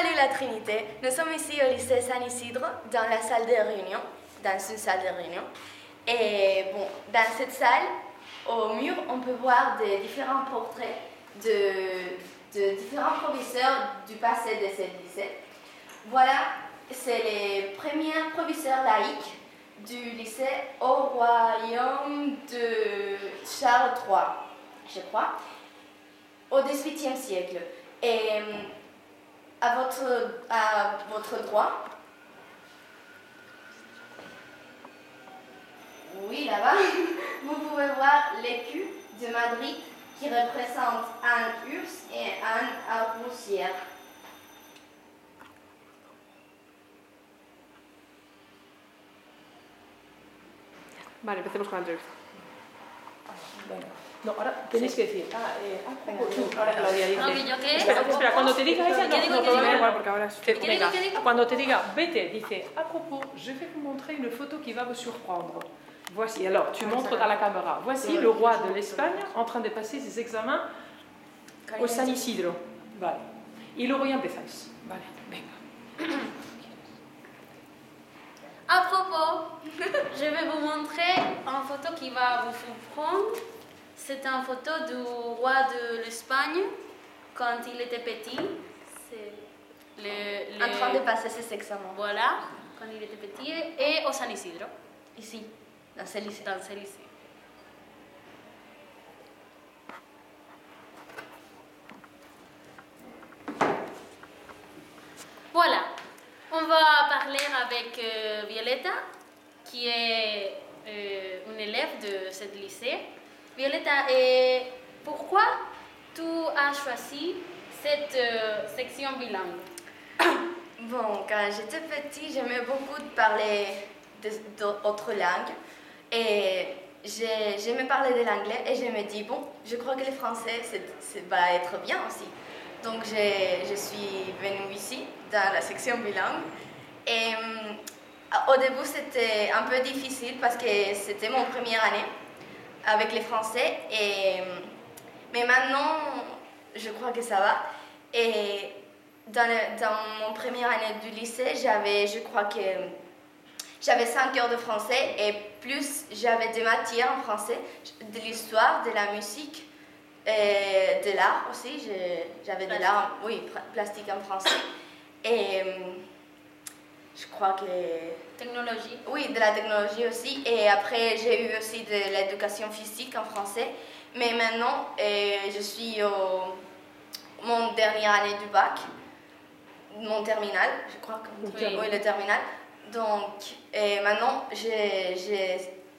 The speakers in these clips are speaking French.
Salut la Trinité, nous sommes ici au lycée Saint-Isidre dans la salle de réunion, dans une salle de réunion. Et bon, dans cette salle, au mur, on peut voir des différents portraits de différents professeurs du passé de ce lycée. Voilà, c'est les premiers professeurs laïcs du lycée au royaume de Charles III, je crois, au XVIIIe siècle. Et à votre droit, oui, là-bas, vous pouvez voir l'écu de Madrid qui représente un urs et un arbusière. Vale, empecemos con la entrevista. Venga. No, ahora tenéis que decir. Ahora Claudia dice. No, ¿yo qué? Espera, cuando te diga ella, no, todo da igual porque ahora es. Venga, Cuando te diga, vete, dice, à propos, je vais vous montrer une photo qui va vous surprendre. Voici, alors, tu montres à la caméra. Voici le roi de l'Espagne en train de passer ses examens au San Isidro. Vale. Y luego ya empezáis. Vale, venga. À propos, je vais vous montrer une photo qui va vous surprendre. C'est une photo du roi de l'Espagne quand il était petit. C'est En train de passer ses examens. Voilà, quand il était petit et au San Isidro. Ici, dans ce lycée. Dans ce lycée. Voilà, on va parler avec Violetta, qui est une élève de ce lycée. Violetta, pourquoi tu as choisi cette section bilingue? Bon, quand j'étais petite, j'aimais beaucoup de parler d'autres langues. Et j'aimais parler de l'anglais et je me dis, bon, je crois que le français, ça va être bien aussi. Donc, je suis venue ici, dans la section bilingue. Et au début, c'était un peu difficile parce que c'était mon première année avec les Français. Mais maintenant, je crois que ça va. Et dans mon première année du lycée, je crois que j'avais 5 heures de français et plus j'avais des matières en français, de l'histoire, de la musique, de l'art aussi. J'avais de l'art, oui, plastique en français. Et je crois que... Technologie. Oui, de la technologie aussi. Et après, j'ai eu aussi de l'éducation physique en français. Mais maintenant, je suis mon dernière année du bac, mon terminal, je crois que oui, le terminal. Donc, maintenant, j'ai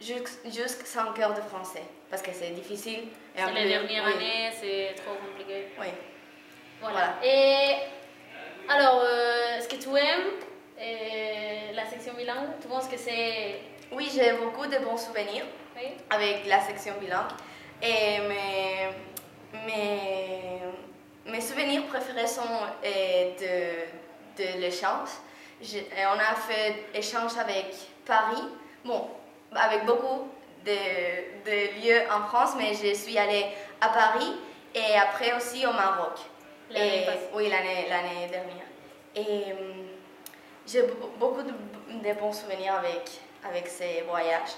juste 5 heures de français parce que c'est difficile. C'est la dernière année, c'est trop compliqué. Oui. Voilà. Et alors, est-ce que tu aimes la section bilingue? Tu penses que c'est... Oui, j'ai beaucoup de bons souvenirs avec la section bilingue. Et mes souvenirs préférés sont de l'échange. On a fait échange avec Paris, bon, avec beaucoup de lieux en France, mais je suis allée à Paris et après aussi au Maroc. Oui, l'année dernière. Et j'ai beaucoup de bons souvenirs avec ces voyages.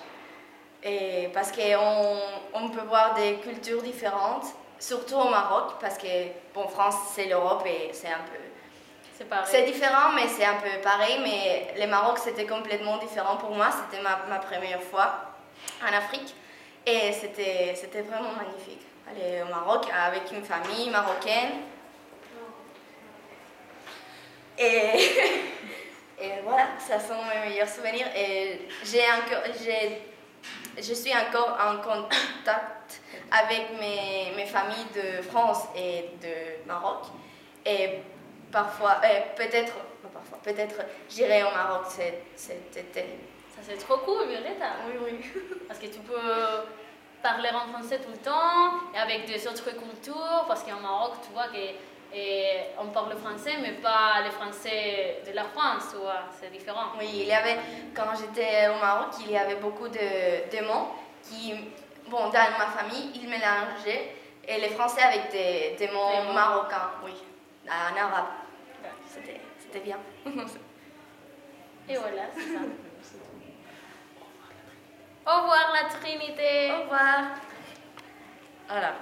Et parce qu'on peut voir des cultures différentes, surtout au Maroc, parce que bon, France c'est l'Europe et c'est un peu... C'est différent, mais c'est un peu pareil. Mais le Maroc, c'était complètement différent pour moi. C'était ma première fois en Afrique. Et c'était vraiment magnifique. Aller au Maroc avec une famille marocaine. Et voilà, ça sont mes meilleurs souvenirs. Et je suis encore en contact avec mes familles de France et de Maroc. Et parfois, peut-être j'irai au Maroc cet été. Ça c'est trop cool, Violetta. Oui. Parce que tu peux parler en français tout le temps, et avec des autres cultures, parce qu'au Maroc, tu vois qu'on parle français, mais pas le français de la France, tu vois, c'est différent. Oui, quand j'étais au Maroc, il y avait beaucoup de mots qui, bon, dans ma famille, ils mélangeaient et les français avec des mots marocains, oui, en arabe. c'était bien. Et voilà, c'est ça. Au revoir la Trinité. Au revoir. Voilà.